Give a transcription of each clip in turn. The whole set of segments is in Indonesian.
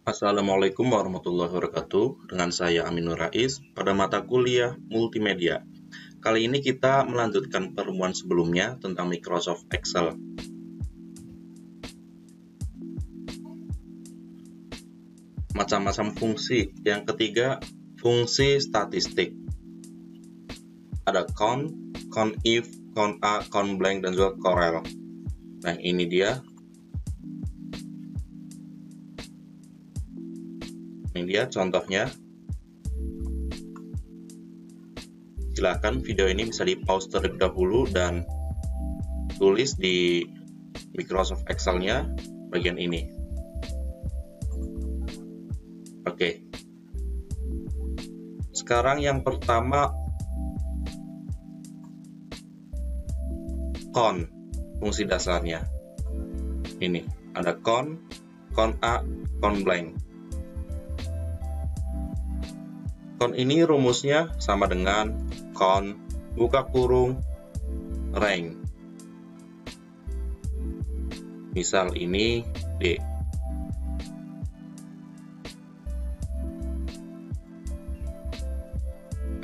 Assalamualaikum warahmatullahi wabarakatuh. Dengan saya Aminur Rais pada mata kuliah Multimedia. Kali ini kita melanjutkan pertemuan sebelumnya tentang Microsoft Excel. Macam-macam fungsi. Yang ketiga, fungsi statistik. Ada count, countif, count-a, count-blank, dan juga corel. Nah, ini dia. Ini dia contohnya. Silakan video ini bisa di pause terlebih dahulu dan tulis di Microsoft Excel-nya bagian ini. Oke. Sekarang yang pertama, count, fungsi dasarnya. Ini ada count, count-a, count-blank. Count ini rumusnya sama dengan count, buka kurung, rank. Misal ini D.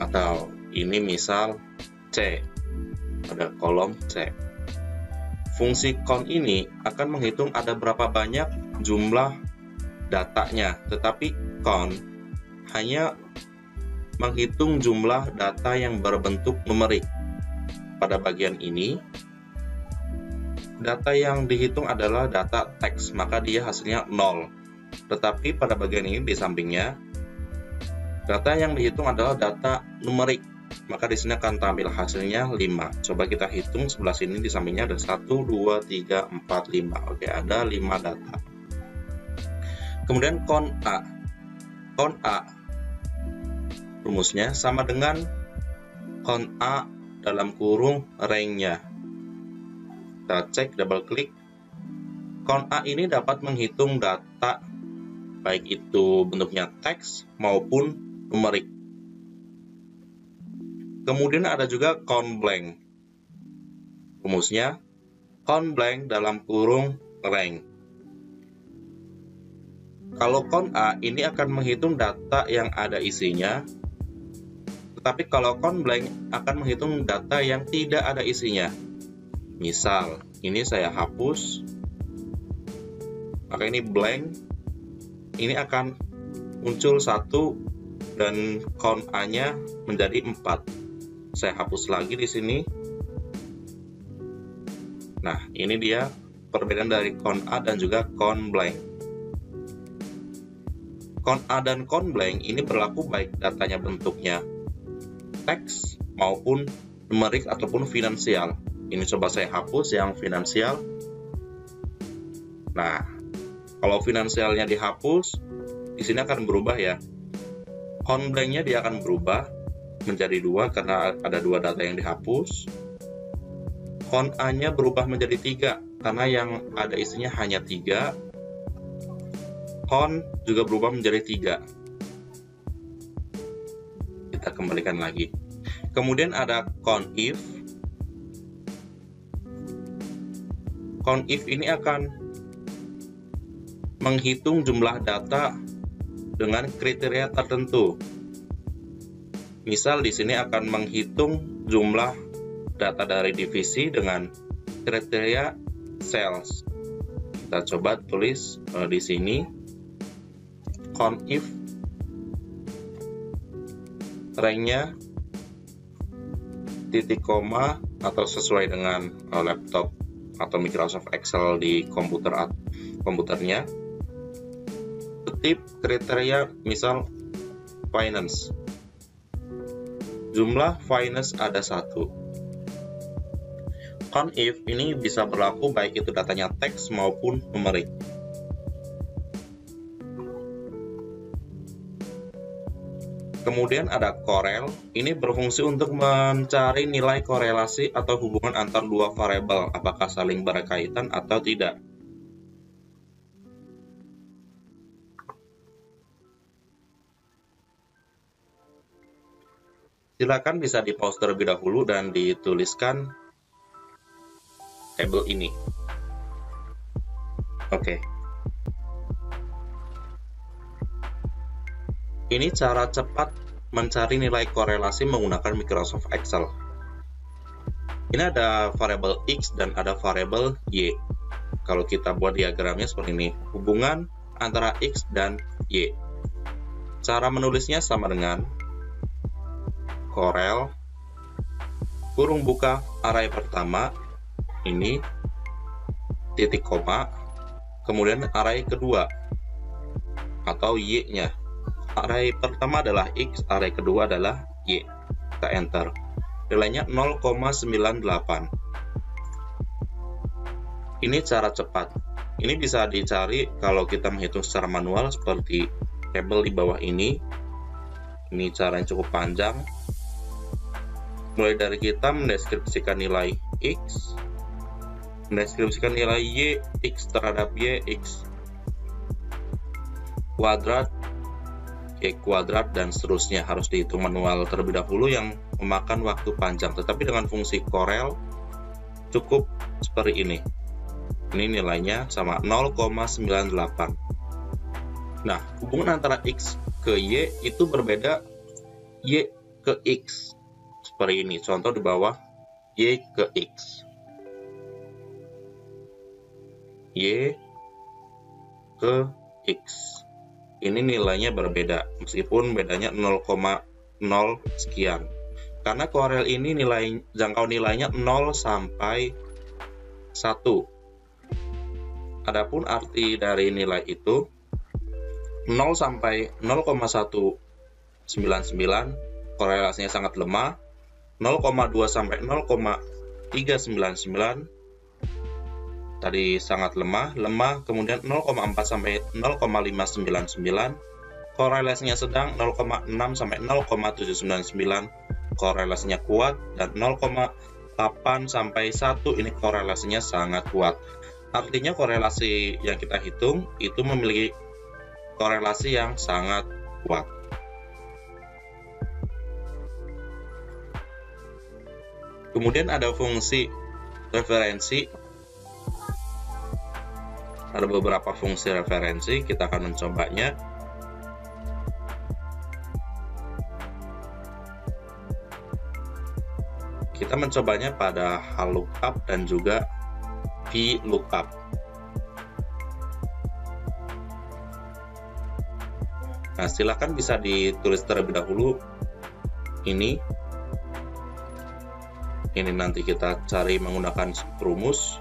Atau ini misal C. Pada kolom C. Fungsi count ini akan menghitung ada berapa banyak jumlah datanya, tetapi count hanya menghitung jumlah data yang berbentuk numerik. Pada bagian ini, data yang dihitung adalah data teks, maka dia hasilnya 0. Tetapi pada bagian ini di sampingnya, data yang dihitung adalah data numerik, maka di sini akan tampil hasilnya 5. Coba kita hitung sebelah sini, di sampingnya ada 1, 2, 3, 4, 5. Oke, ada 5 data. Kemudian count-a. Count-a rumusnya sama dengan count-a dalam kurung rank-nya. Kita cek, double klik. Count-a ini dapat menghitung data baik itu bentuknya teks maupun numerik. Kemudian ada juga count-blank. Rumusnya count-blank dalam kurung rank. Kalau count-a ini akan menghitung data yang ada isinya, tetapi kalau count-blank akan menghitung data yang tidak ada isinya. Misal, ini saya hapus, maka ini blank, ini akan muncul 1 dan count-a-nya menjadi 4. Saya hapus lagi di sini. Nah, ini dia perbedaan dari count-a dan juga count-blank. Count-a dan count-blank ini berlaku baik datanya bentuknya teks maupun numerik ataupun finansial. Ini coba saya hapus yang finansial. Nah, kalau finansialnya dihapus, di sini akan berubah ya. Count-blank-nya dia akan berubah menjadi 2 karena ada 2 data yang dihapus. Count-a-nya berubah menjadi 3 karena yang ada isinya hanya 3. Count juga berubah menjadi 3. Kita kembalikan lagi. Kemudian ada countif. Countif ini akan menghitung jumlah data dengan kriteria tertentu. Misal di sini akan menghitung jumlah data dari divisi dengan kriteria sales. Kita coba tulis di sini countif rank-nya titik koma atau sesuai dengan laptop atau Microsoft Excel di komputernya. Ketik kriteria misal finance. Jumlah finance ada 1. Countif ini bisa berlaku baik itu datanya teks maupun numerik. Kemudian ada corel, ini berfungsi untuk mencari nilai korelasi atau hubungan antar dua variabel, apakah saling berkaitan atau tidak. Silakan bisa di pause terlebih dahulu dan dituliskan tabel ini. Oke. Ini cara cepat mencari nilai korelasi menggunakan Microsoft Excel. Ini ada variabel X dan ada variabel Y. Kalau kita buat diagramnya seperti ini, hubungan antara X dan Y. Cara menulisnya sama dengan Corel, kurung buka, array pertama, ini, titik koma, kemudian array kedua, atau Y-nya. Array pertama adalah X, array kedua adalah Y. Kita enter. Nilainya 0,98. Ini cara cepat. Ini bisa dicari kalau kita menghitung secara manual seperti tabel di bawah ini. Ini cara yang cukup panjang. Mulai dari kita mendeskripsikan nilai X, mendeskripsikan nilai Y, X terhadap Y, X kuadrat, Y kuadrat, dan seterusnya. Harus dihitung manual terlebih dahulu yang memakan waktu panjang. Tetapi dengan fungsi Corel cukup seperti ini. Ini nilainya sama 0,98. Nah, hubungan antara X ke Y itu berbeda Y ke X. Seperti ini, contoh di bawah, Y ke X. Y ke X. Ini nilainya berbeda, meskipun bedanya 0,0 sekian. Karena Corel ini jangkau nilainya 0 sampai 1. Adapun arti dari nilai itu 0 sampai 0,199 korelasinya sangat lemah, 0,2 sampai 0,399 tadi sangat lemah, kemudian 0,4 sampai 0,599 korelasinya sedang, 0,6 sampai 0,799 korelasinya kuat, dan 0,8 sampai 1 ini korelasinya sangat kuat. Artinya korelasi yang kita hitung itu memiliki korelasi yang sangat kuat. Kemudian ada fungsi referensi. Ada beberapa fungsi referensi, kita akan mencobanya. Kita mencobanya pada lookup dan juga VLOOKUP. Nah, silakan bisa ditulis terlebih dahulu. Ini nanti kita cari menggunakan rumus.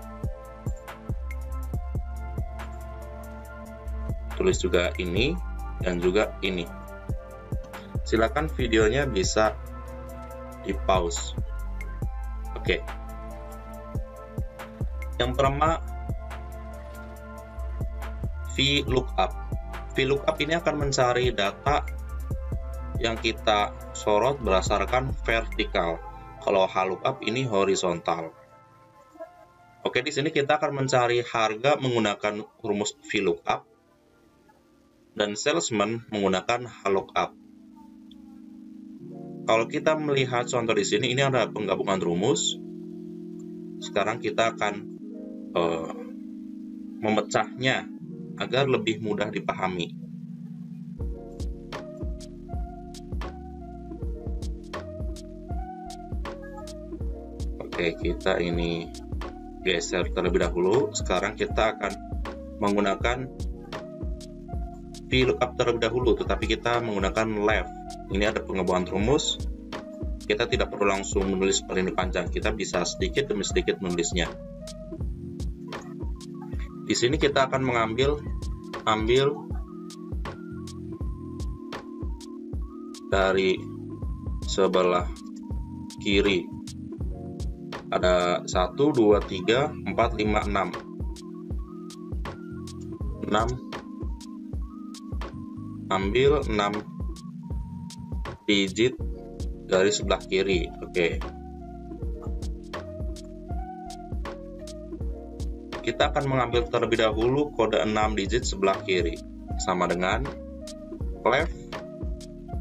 Tulis juga ini dan juga ini. Silakan videonya bisa di pause. Oke. Yang pertama, VLOOKUP. VLOOKUP ini akan mencari data yang kita sorot berdasarkan vertikal. Kalau HLOOKUP ini horizontal. Oke, di sini kita akan mencari harga menggunakan rumus VLOOKUP dan salesman menggunakan HLOOKUP. Kalau kita melihat contoh di sini, ini ada penggabungan rumus. Sekarang kita akan memecahnya agar lebih mudah dipahami. Oke, kita ini geser terlebih dahulu. Sekarang kita akan menggunakan VLOOKUP terlebih dahulu, tetapi kita menggunakan left. Ini ada penggabungan rumus. Kita tidak perlu langsung menulis seperti ini panjang. Kita bisa sedikit demi sedikit menulisnya. Di sini kita akan ambil dari sebelah kiri. Ada 1, 2, 3, 4, 5, 6. 6. Ambil 6 digit dari sebelah kiri. Oke. Kita akan mengambil terlebih dahulu kode 6 digit sebelah kiri. Sama dengan left,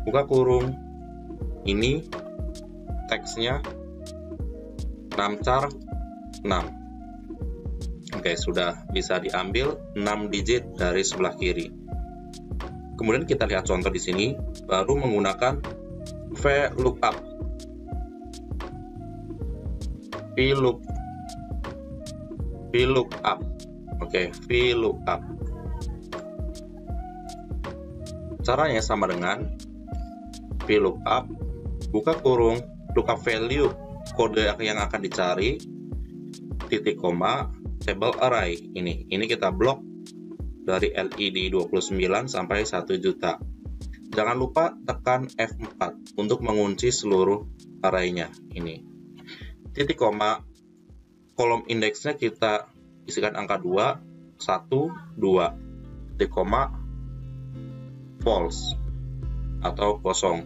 buka kurung, ini teksnya 6 char 6. Oke, sudah bisa diambil 6 digit dari sebelah kiri. Kemudian kita lihat contoh di sini, baru menggunakan VLOOKUP. VLOOKUP. Oke, VLOOKUP. Caranya sama dengan VLOOKUP, buka kurung, lookup value kode yang akan dicari, titik koma, table array. Ini kita blok dari LED 29 sampai 1 juta. Jangan lupa tekan F4 untuk mengunci seluruh arraynya. Ini titik koma, kolom indeksnya kita isikan angka 2, 1, 2, titik koma, false atau kosong,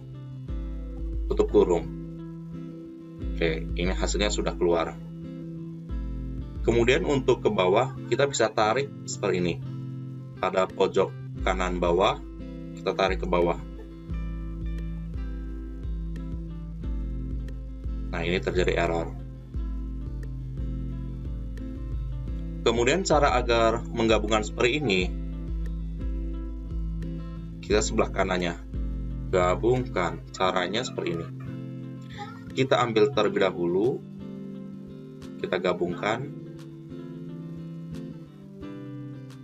tutup kurung. Oke, ini hasilnya sudah keluar. Kemudian untuk ke bawah kita bisa tarik seperti ini. Pada pojok kanan bawah, kita tarik ke bawah. Nah, ini terjadi error. Kemudian cara agar menggabungkan seperti ini, kita sebelah kanannya, gabungkan. Caranya seperti ini. Kita ambil terlebih dahulu, kita gabungkan.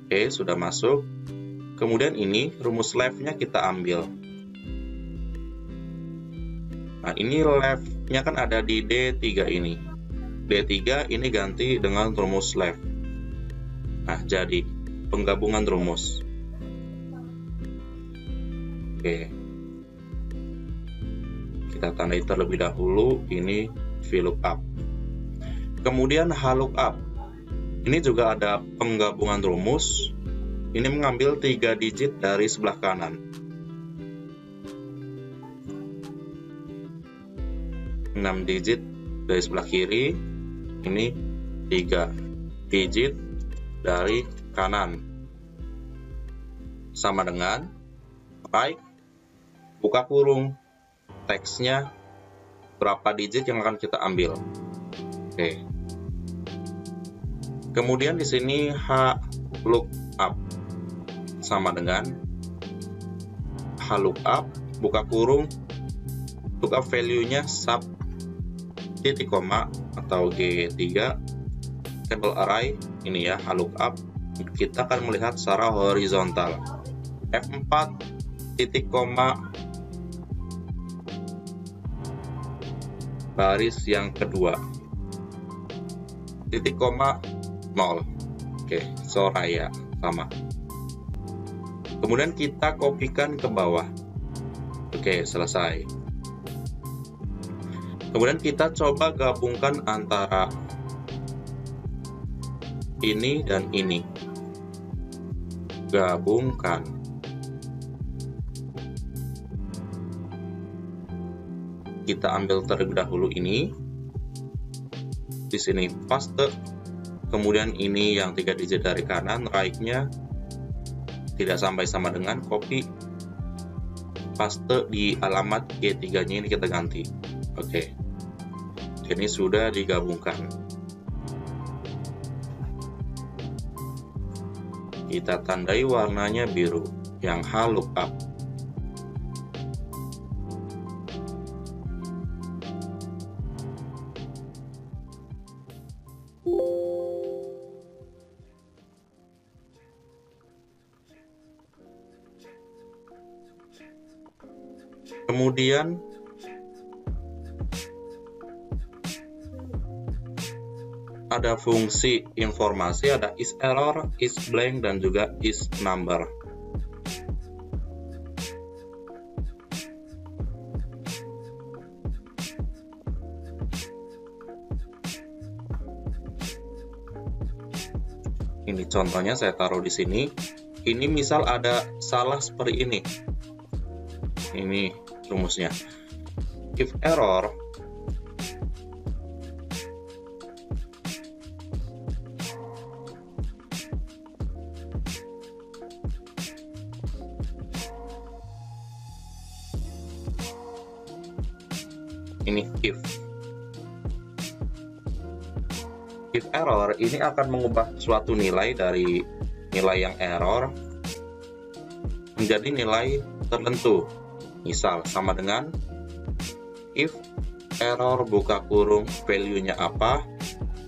Oke, sudah masuk. Kemudian ini rumus left-nya kita ambil. Nah, ini left-nya kan ada di D3 ini. D3 ini ganti dengan rumus left. Nah, jadi penggabungan rumus. Oke. Kita tandai terlebih dahulu, ini VLOOKUP. Kemudian HLOOKUP. Ini juga ada penggabungan rumus. Ini mengambil 3 digit dari sebelah kanan. 6 digit dari sebelah kiri. Ini 3 digit dari kanan. Sama dengan right, buka kurung, teksnya berapa digit yang akan kita ambil. Oke. Kemudian di sini HLOOKUP sama dengan HLOOKUP, buka kurung, lookup value-nya sub titik koma atau G3 table array. Ini ya HLOOKUP. Kita akan melihat secara horizontal. F4 titik koma baris yang kedua, titik koma 0. Oke, Soraya sama. Kemudian kita kopikan ke bawah. Oke, selesai. Kemudian kita coba gabungkan antara ini dan ini. Gabungkan. Kita ambil terlebih dahulu ini. Di sini paste. Kemudian ini yang 3 digit dari kanan, right-nya tidak sampai sama dengan copy. Paste di alamat G3-nya ini kita ganti. Oke. Ini sudah digabungkan. Kita tandai warnanya biru, yang HLOOKUP. Kemudian ada fungsi informasi, ada isError, isBlank, dan juga isNumber. Ini contohnya saya taruh di sini. Ini misal ada salah seperti ini. Ini rumusnya. If error, ini if error ini akan mengubah suatu nilai dari nilai yang error menjadi nilai tertentu. Misal sama dengan if error buka kurung value-nya apa.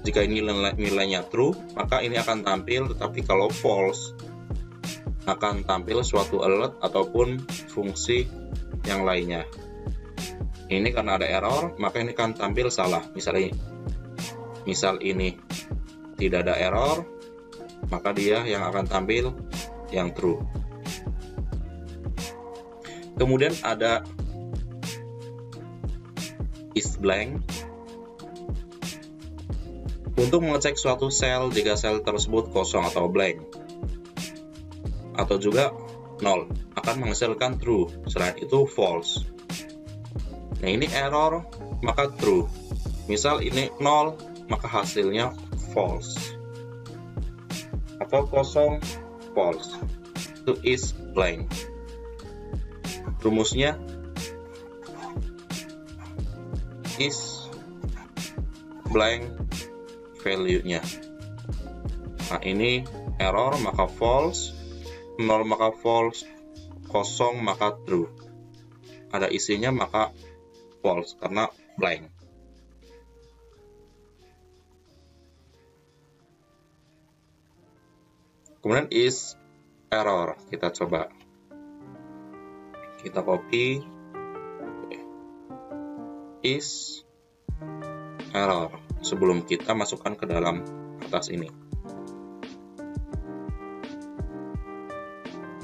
Jika ini nilainya true, maka ini akan tampil, tetapi kalau false akan tampil suatu alert ataupun fungsi yang lainnya. Ini karena ada error, maka ini akan tampil salah. Misal ini tidak ada error, maka dia yang akan tampil yang true. Kemudian ada is blank untuk mengecek suatu sel jika sel tersebut kosong atau blank, atau juga nol akan menghasilkan true, selain itu false. Nah, ini error maka true. Misal ini nol, maka hasilnya false, atau kosong false. Itu is blank. Rumusnya is blank value-nya. Nah, ini error maka false, nol maka false, kosong maka true. Ada isinya maka false karena blank. Kemudian is error, kita coba. Kita copy is error sebelum kita masukkan ke dalam atas ini.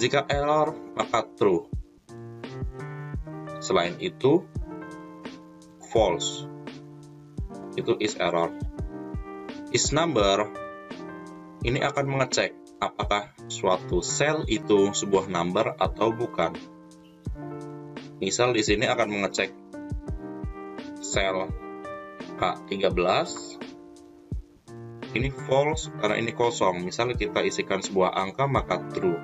Jika error maka true, selain itu false. Itu is error. Is number ini akan mengecek apakah suatu sel itu sebuah number atau bukan. Misal di sini akan mengecek sel K13, ini false karena ini kosong. Misalnya kita isikan sebuah angka maka true.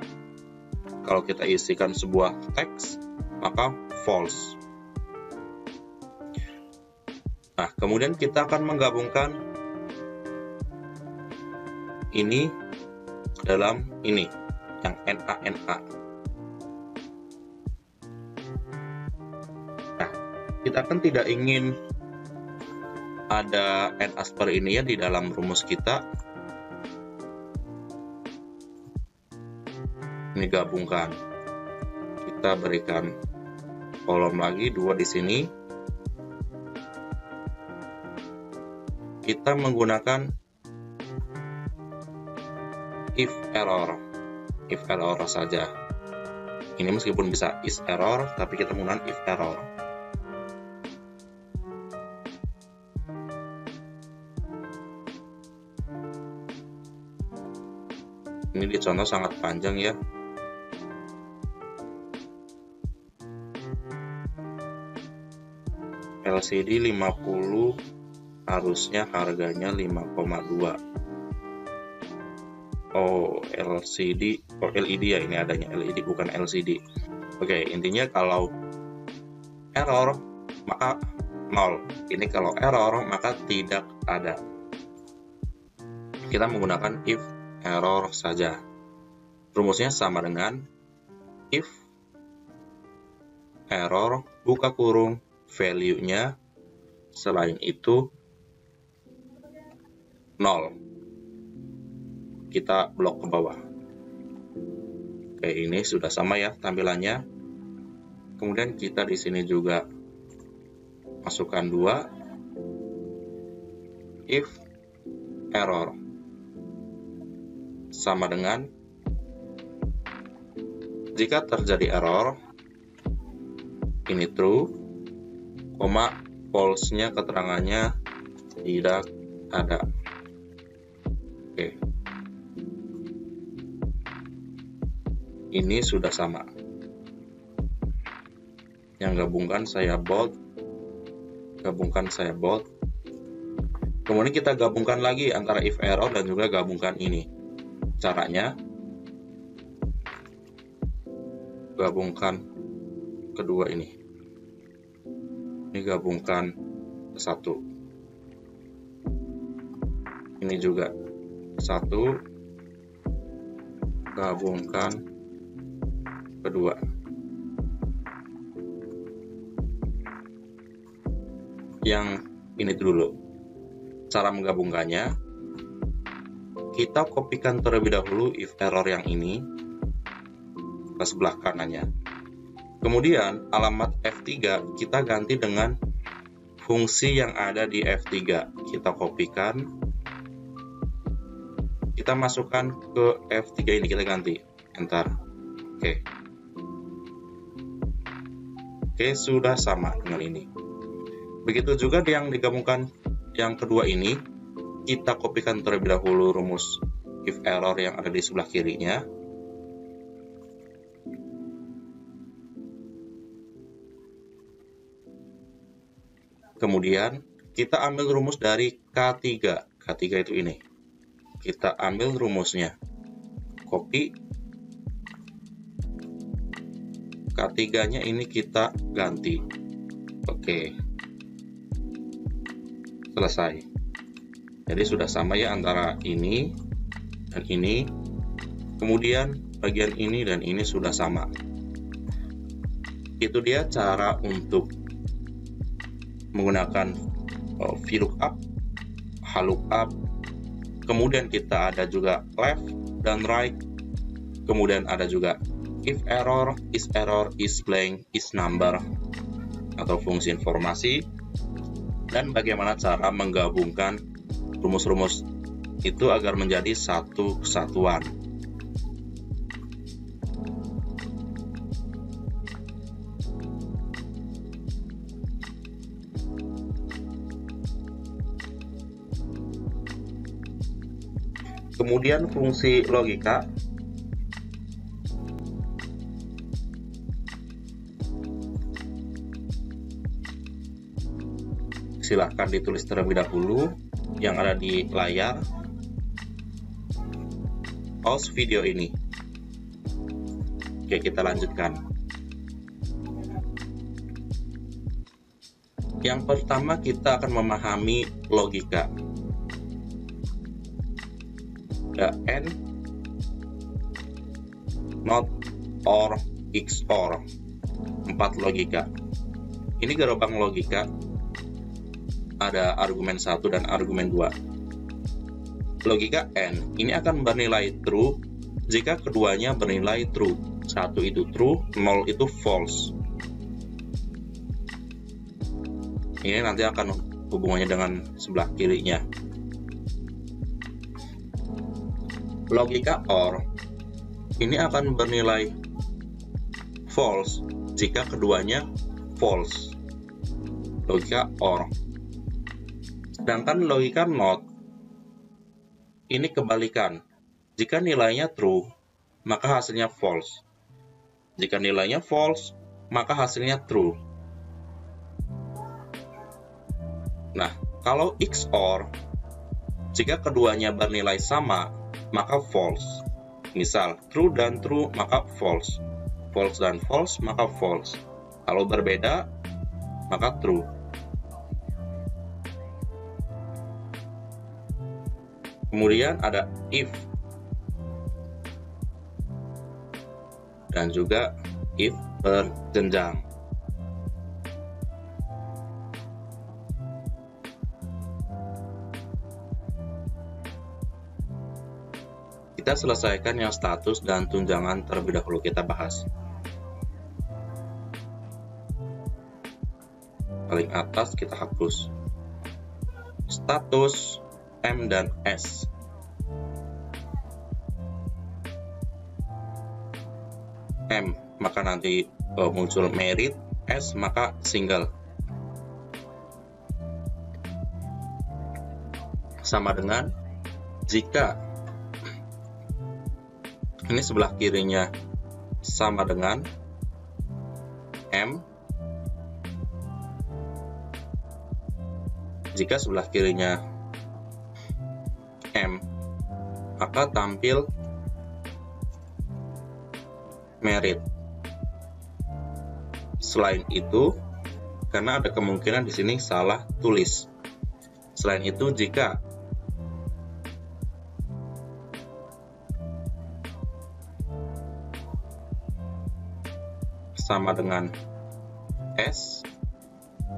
Kalau kita isikan sebuah teks maka false. Nah, kemudian kita akan menggabungkan ini dalam ini yang NA. Nah, kita kan tidak ingin ada N asper ini ya di dalam rumus kita. Ini gabungkan. Kita berikan kolom lagi 2 di sini. Kita menggunakan if error saja. Ini meskipun bisa is error, tapi kita menggunakan if error. Ini dicontoh sangat panjang ya. LCD 50 harusnya harganya 5,2. LED ya, ini adanya LED bukan LCD. Oke, intinya kalau error maka 0. Ini kalau error maka tidak ada. Kita menggunakan if error saja. Rumusnya sama dengan if error buka kurung value-nya, selain itu 0. Kita blok ke bawah. Oke, ini sudah sama ya tampilannya. Kemudian kita di sini juga masukkan 2. If error sama dengan jika terjadi error, ini true, false-nya keterangannya tidak ada. Oke. Ini sudah sama. Yang gabungkan saya bold. Kemudian kita gabungkan lagi antara if error dan juga gabungkan ini. Caranya gabungkan kedua ini. Ini gabungkan ke 1. Ini juga 1, gabungkan kedua. Yang ini dulu. Cara menggabungkannya, kita kopikan terlebih dahulu if error yang ini ke sebelah kanannya. Kemudian alamat F3 kita ganti dengan fungsi yang ada di F3. Kita kopikan, kita masukkan ke F3 ini, kita ganti, enter. Oke, sudah sama dengan ini. Begitu juga yang digabungkan yang kedua ini, kita kopikan terlebih dahulu rumus if error yang ada di sebelah kirinya. Kemudian kita ambil rumus dari K3. K3 itu ini. Kita ambil rumusnya. Copy. K3-nya ini kita ganti. Oke. Selesai. Jadi sudah sama ya antara ini dan ini. Kemudian bagian ini dan ini sudah sama. Itu dia cara untuk menggunakan VLOOKUP, HLOOKUP, kemudian kita ada juga left dan right, kemudian ada juga if error, is blank, is number, atau fungsi informasi, dan bagaimana cara menggabungkan rumus-rumus itu agar menjadi satu kesatuan. Kemudian fungsi logika. Silahkan ditulis terlebih dahulu yang ada di layar. Pause video ini. Oke, kita lanjutkan. Yang pertama kita akan memahami logika. And, not, or, XOR. 4 logika. Ini gerobak logika. Ada argumen 1 dan argumen 2. Logika AND ini akan bernilai true jika keduanya bernilai true. 1 itu true, 0 itu false. Ini nanti akan hubungannya dengan sebelah kirinya. Logika OR ini akan bernilai false jika keduanya false. Logika OR. Sedangkan logika NOT ini kebalikan. Jika nilainya true, maka hasilnya false. Jika nilainya false, maka hasilnya true. Nah, kalau XOR, jika keduanya bernilai sama, maka false. Misal, true dan true, maka false. False dan false, maka false. Kalau berbeda, maka true. Kemudian ada if. Dan juga if berjenjang. Kita selesaikan yang status dan tunjangan terlebih dahulu, kita bahas. Paling atas kita hapus. Status M dan S. M maka nanti muncul married, S maka single. Sama dengan jika ini sebelah kirinya sama dengan M, jika sebelah kirinya M, maka tampil married. Selain itu, karena ada kemungkinan di sini salah tulis. Selain itu, jika sama dengan S,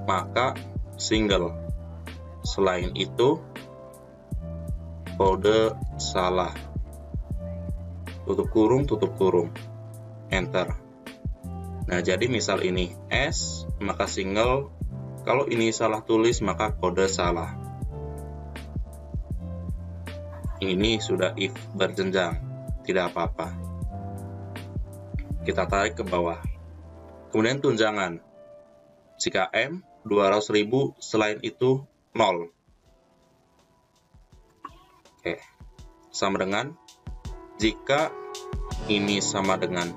maka single. Selain itu, kode salah. Tutup kurung, enter. Nah, jadi misal ini S, maka single. Kalau ini salah tulis, maka kode salah. Ini sudah if berjenjang, tidak apa-apa. Kita tarik ke bawah. Kemudian tunjangan. Jika M 200.000, selain itu 0. Oke. Sama dengan jika ini sama dengan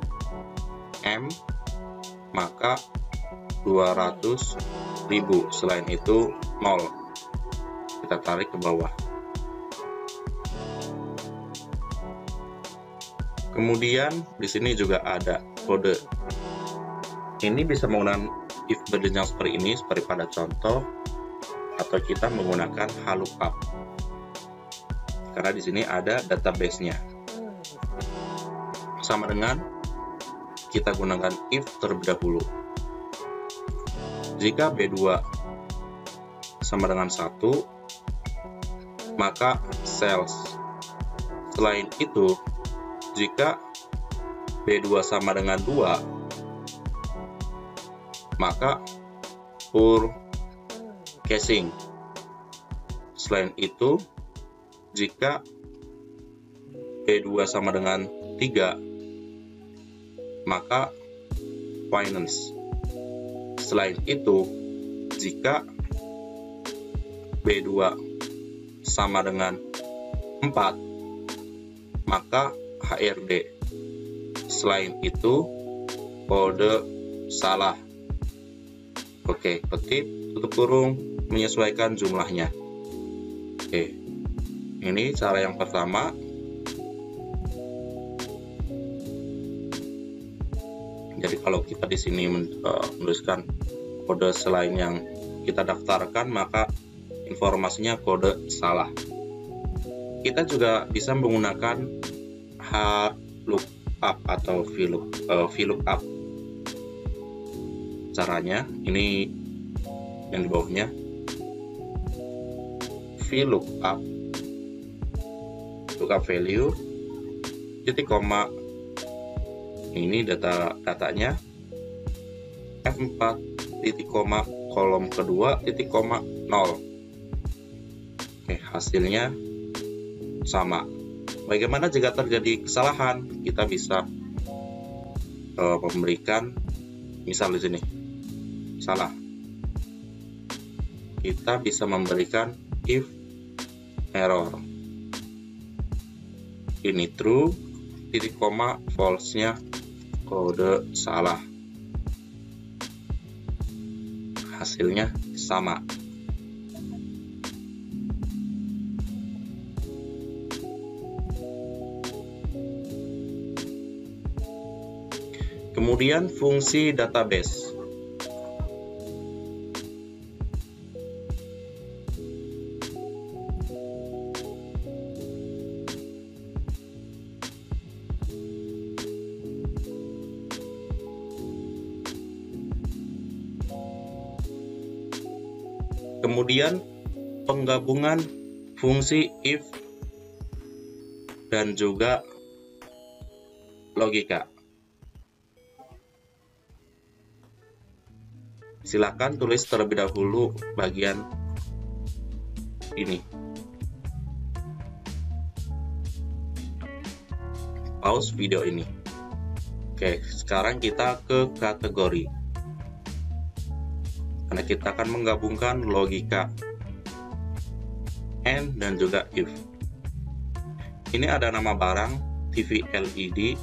M, maka 200.000, selain itu 0. Kita tarik ke bawah. Kemudian di sini juga ada kode. Ini bisa menggunakan if berjenjang seperti ini, seperti pada contoh, atau kita menggunakan lookup. Karena di sini ada database-nya. Sama dengan kita gunakan if terlebih dahulu. Jika B2 sama dengan 1, maka sales. Selain itu, jika B2 sama dengan 2, maka purchasing. Selain itu, jika B2 sama dengan 3, maka finance. Selain itu, jika B2 sama dengan 4, maka HRD. Selain itu, kode salah. Oke, ketik, tutup kurung, menyesuaikan jumlahnya. Oke, ini cara yang pertama. Jadi kalau kita di sini menuliskan kode selain yang kita daftarkan, maka informasinya kode salah. Kita juga bisa menggunakan lookup atau VLOOKUP. Caranya ini yang di bawahnya. VLOOKUP, lookup value, titik koma, ini datanya F4 titik koma kolom kedua titik koma 0. Oke, hasilnya sama. Bagaimana jika terjadi kesalahan? Kita bisa memberikan, misal di sini salah, kita bisa memberikan if error, ini true, titik koma, false-nya kode salah, hasilnya sama. Kemudian fungsi database. Kemudian penggabungan fungsi if dan juga logika. Silakan tulis terlebih dahulu bagian ini. Pause video ini. Oke, sekarang kita ke kategori. Karena kita akan menggabungkan logika and dan juga if. Ini ada nama barang, TV LED,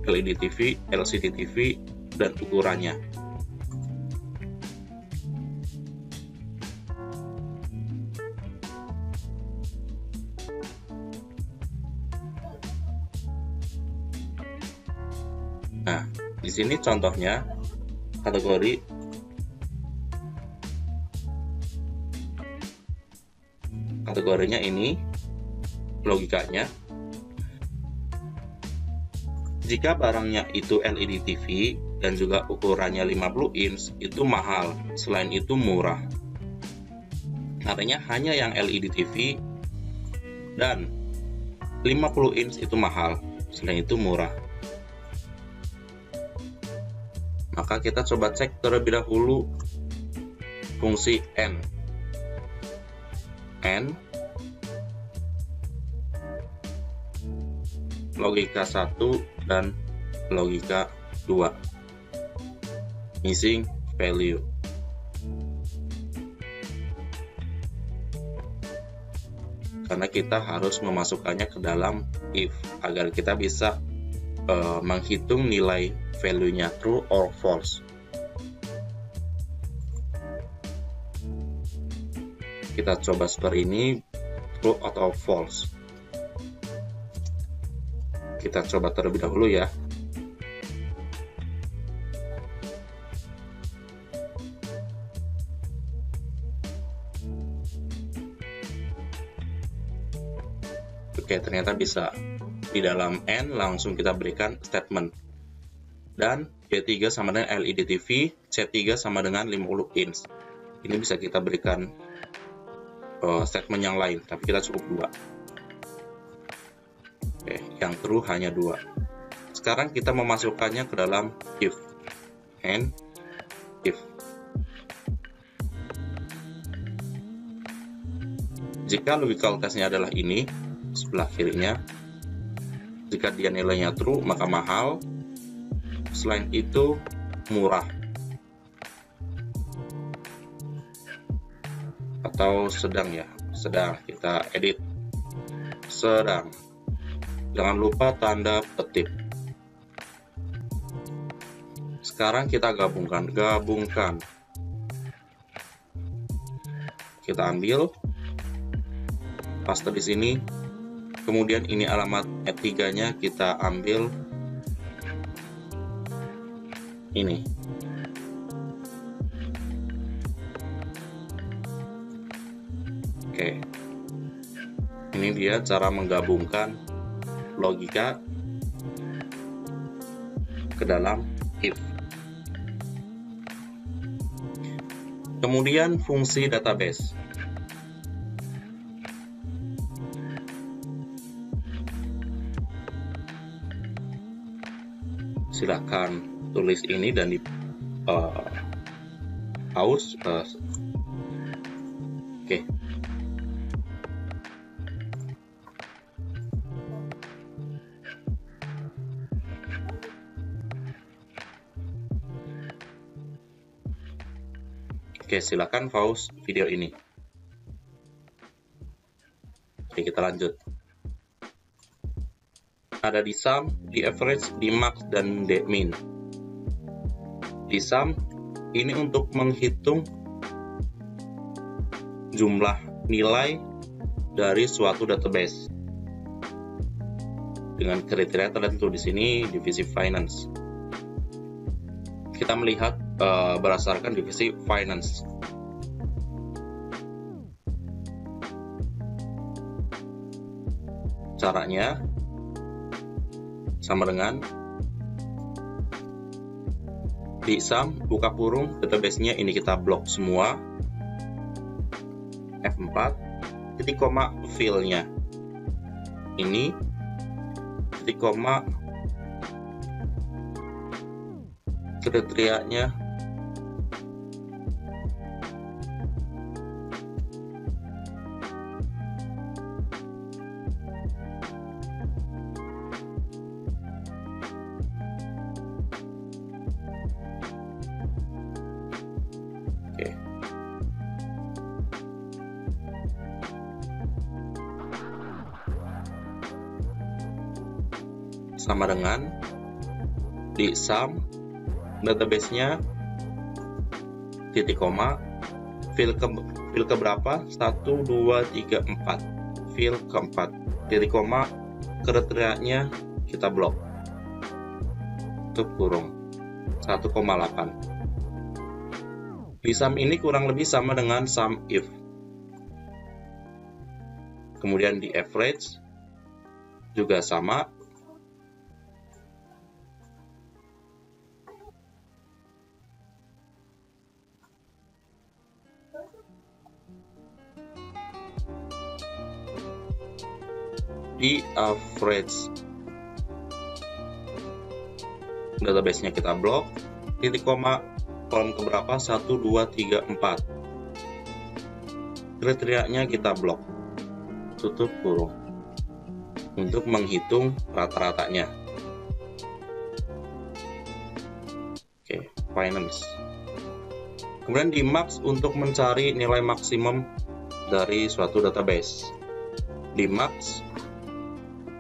LED TV, LCD TV, dan ukurannya. Nah, di sini contohnya kategori kategorinya ini, logikanya Jika barangnya itu LED TV dan juga ukurannya 50 inch, itu mahal, selain itu murah. Artinya hanya yang LED TV dan 50 inch itu mahal, selain itu murah. Maka kita coba cek terlebih dahulu fungsi N. Logika 1 dan logika 2. Missing value. Karena kita harus memasukkannya ke dalam if agar kita bisa menghitung nilai value-nya true or false. Kita coba seperti ini, true atau false. Kita coba terlebih dahulu ya. Oke, ternyata bisa. Di dalam N langsung kita berikan statement. Dan B3 sama dengan LED TV, C3 sama dengan 50 inch. Ini bisa kita berikan statement yang lain, tapi kita cukup 2. Oke, yang true hanya 2. Sekarang kita memasukkannya ke dalam if. And if. Jika logical test-nya adalah ini, sebelah kirinya, jika dia nilainya true, maka mahal. Selain itu, murah. Atau sedang ya, sedang. Kita edit. Sedang. Jangan lupa tanda petik. Sekarang kita gabungkan. Kita ambil, paste di sini. Kemudian ini alamat E3-nya kita ambil ini. Oke. Ini dia cara menggabungkan logika ke dalam if. Kemudian fungsi database. Silakan tulis ini dan di pause. Oke. Oke, silakan pause video ini. Oke, kita lanjut. Ada di sum, di average, di max, dan di min. Di sum, ini untuk menghitung jumlah nilai dari suatu database dengan kriteria tertentu. Di sini divisi finance. Kita melihat berdasarkan divisi finance. Caranya sama dengan di sum, buka kurung, database-nya ini kita blok semua, F4, titik koma fill-nya ini, titik koma kriterianya sama dengan di sum database-nya titik koma fill ke berapa 1 2 3 4 fill keempat titik koma kriterianya kita blok tutup kurung 1,8. Di sum ini kurang lebih sama dengan sum if. Kemudian di average juga sama. di average. Database-nya kita blok, titik koma, kolom keberapa, 1, 2, 3, 4. Kriterianya kita blok, tutup kurung, untuk menghitung rata-ratanya. Oke, finance. Kemudian di max untuk mencari nilai maksimum dari suatu database. Di max,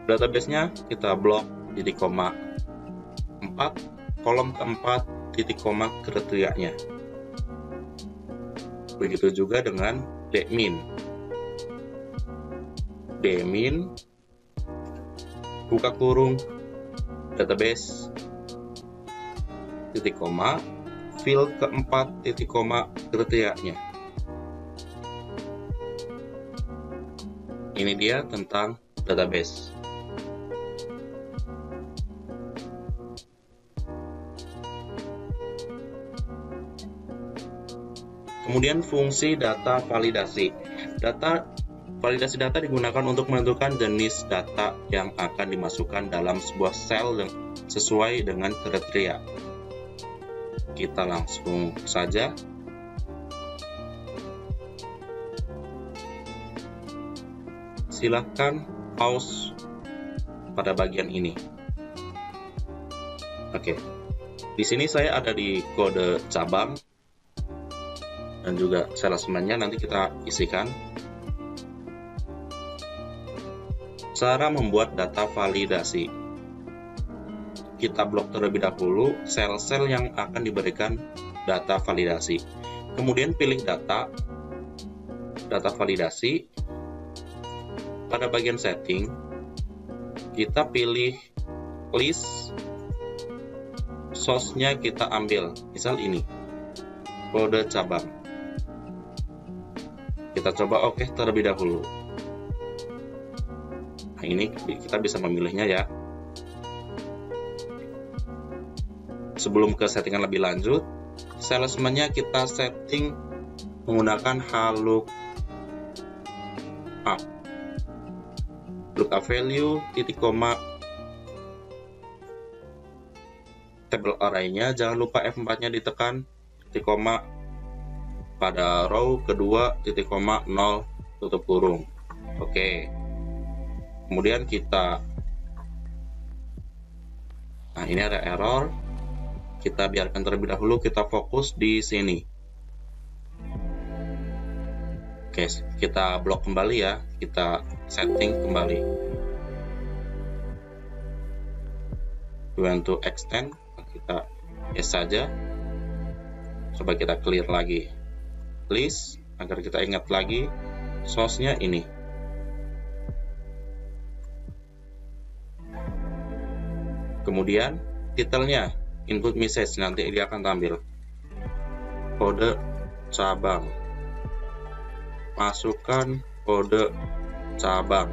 database-nya kita blok, titik koma, 4, kolom keempat, titik koma, kriterianya. Begitu juga dengan dmin. Dmin, buka kurung, database, titik koma, field keempat, titik koma, kriterianya. Ini dia tentang database. Kemudian fungsi data validasi. Validasi data digunakan untuk menentukan jenis data yang akan dimasukkan dalam sebuah sel sesuai dengan kriteria. Kita langsung saja. Silakan pause pada bagian ini. Oke. Di sini saya ada di kode cabang dan juga salesman-nya nanti kita isikan. Cara membuat data validasi. Kita blok terlebih dahulu sel-sel yang akan diberikan data validasi. Kemudian pilih data validasi. Pada bagian setting, kita pilih list, source-nya kita ambil, misal ini, kode cabang. Kita coba oke terlebih dahulu. Nah, ini kita bisa memilihnya ya. Sebelum ke settingan lebih lanjut, salesman-nya kita setting menggunakan lookup. Lookup value, titik koma, table array-nya, jangan lupa F4-nya ditekan, titik koma, pada row kedua, titik koma, 0, tutup kurung. Oke. Kemudian nah ini ada error. Kita biarkan terlebih dahulu, kita fokus di sini. Oke, kita blok kembali ya, kita setting kembali. We want to extend, kita yes saja. Coba kita clear lagi list agar kita ingat lagi source-nya ini. Kemudian titelnya input message, nanti dia akan tampil kode cabang, masukkan kode cabang.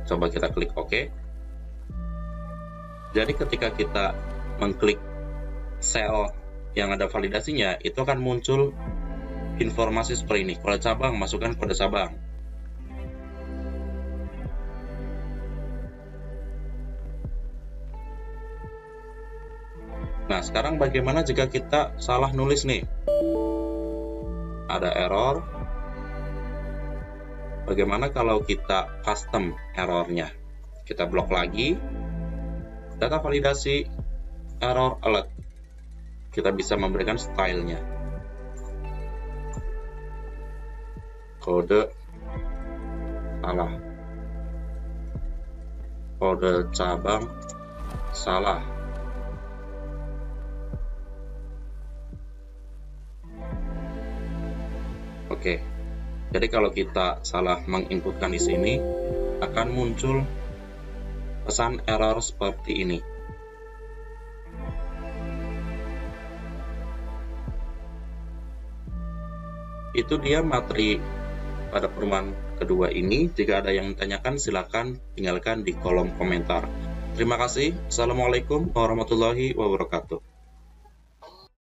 Coba kita klik OK. Jadi ketika kita mengklik sel yang ada validasinya, itu akan muncul informasi seperti ini, kode cabang, masukkan kode cabang. Nah, sekarang bagaimana jika kita salah nulis nih? Ada error. Bagaimana kalau kita custom errornya? Kita blok lagi. Data validasi, error alert. Kita bisa memberikan stylenya. Kode salah. Kode cabang salah. Oke. Jadi kalau kita salah menginputkan di sini, akan muncul pesan error seperti ini. Itu dia materi pada pertemuan kedua ini. Jika ada yang ditanyakan, silakan tinggalkan di kolom komentar. Terima kasih. Assalamualaikum warahmatullahi wabarakatuh.